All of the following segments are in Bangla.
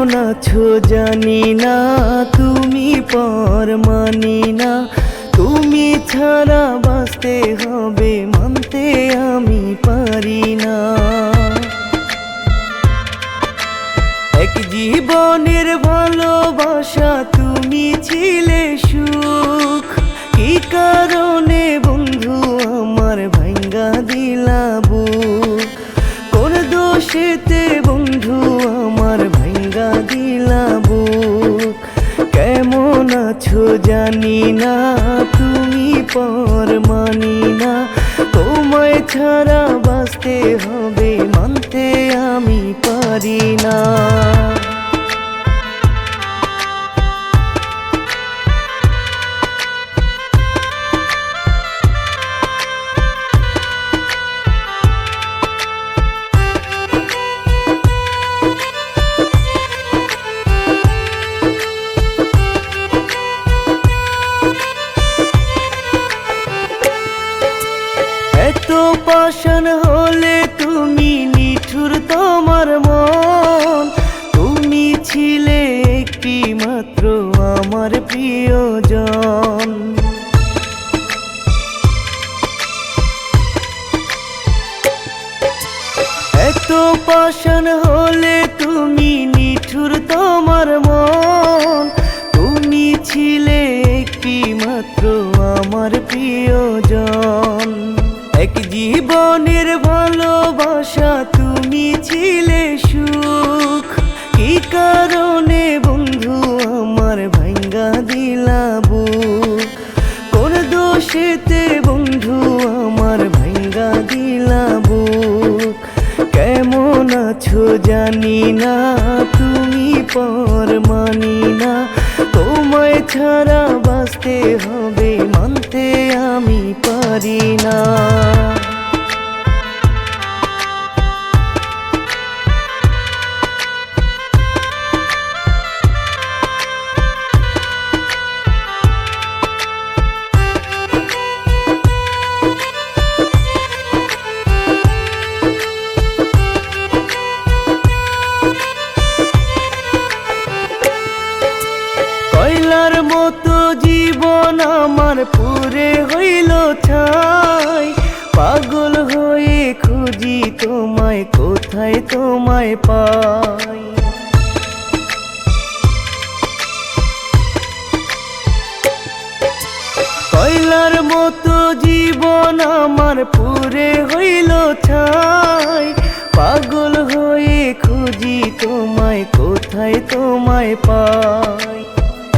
কেমন আছো জানি না, তুমি পর মানি না, তুমি ছাড়া বাঁচতে হবে মানতে আমি পারি না। এক জীবনের ভালোবাসা তুমি ছিলে সুখ, কি কারণে বন্ধু আমার ভাঙ্গা দিলা বুক? কোন দোষেতে বন্ধু আমার ভাঙ্গা দিলা বুক? কেমন আছো জানি না, তুমি পর মানি না, তোমায় ছাড়া বাঁচতে হবে মানতে আমি পারি না। এত পাষাণ হলে তুমি নিঠুর তোমার মন, তুমি ছিলে একটি মাত্র আমার প্রিয়জন। এত পাষাণ হলে তুমি নিঠুর তোমার মন, তুমি ছিলে একটি মাত্র আমার প্রিয়জন। এক জীবনের ভালোবাসা তুমি ছিলে সুখ, কি কারণে বন্ধু আমার ভাঙ্গা দিলা বুক? কোন দোষেতে বন্ধু আমার ভাঙ্গা দিলা বুক? কেমন আছো জানি না, তুমি পর মানি না, তোমায় ছাড়া বাঁচতে হবে মানতে আমি পারি না। কয়লার মতো জীবন আমার পুরে হইল ছাই, পাগল হয়ে খুঁজি তোমায়, কোথায় তোমায় পাই? কয়লার মতো জীবন আমার পুরে হইল ছাই, পাগল হয়ে খুঁজি তোমায়, কোথায় তোমায় পাই?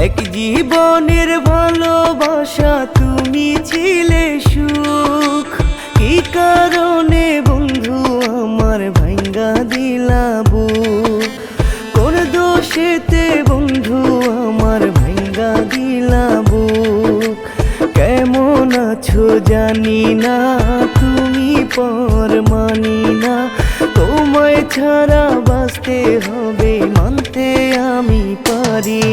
এক জীবনের ভালোবাসা তুমি ছিলে সুখ, কি কারণে বন্ধু আমার ভাঙ্গা দিলা বুক? কোন দোষেতে বন্ধু আমার ভাঙ্গা দিলা বুক? কেমন আছো জানি না, তুমি পর মানি না, তোমায় ছাড়া বাঁচতে হবে মানতে আমি পারি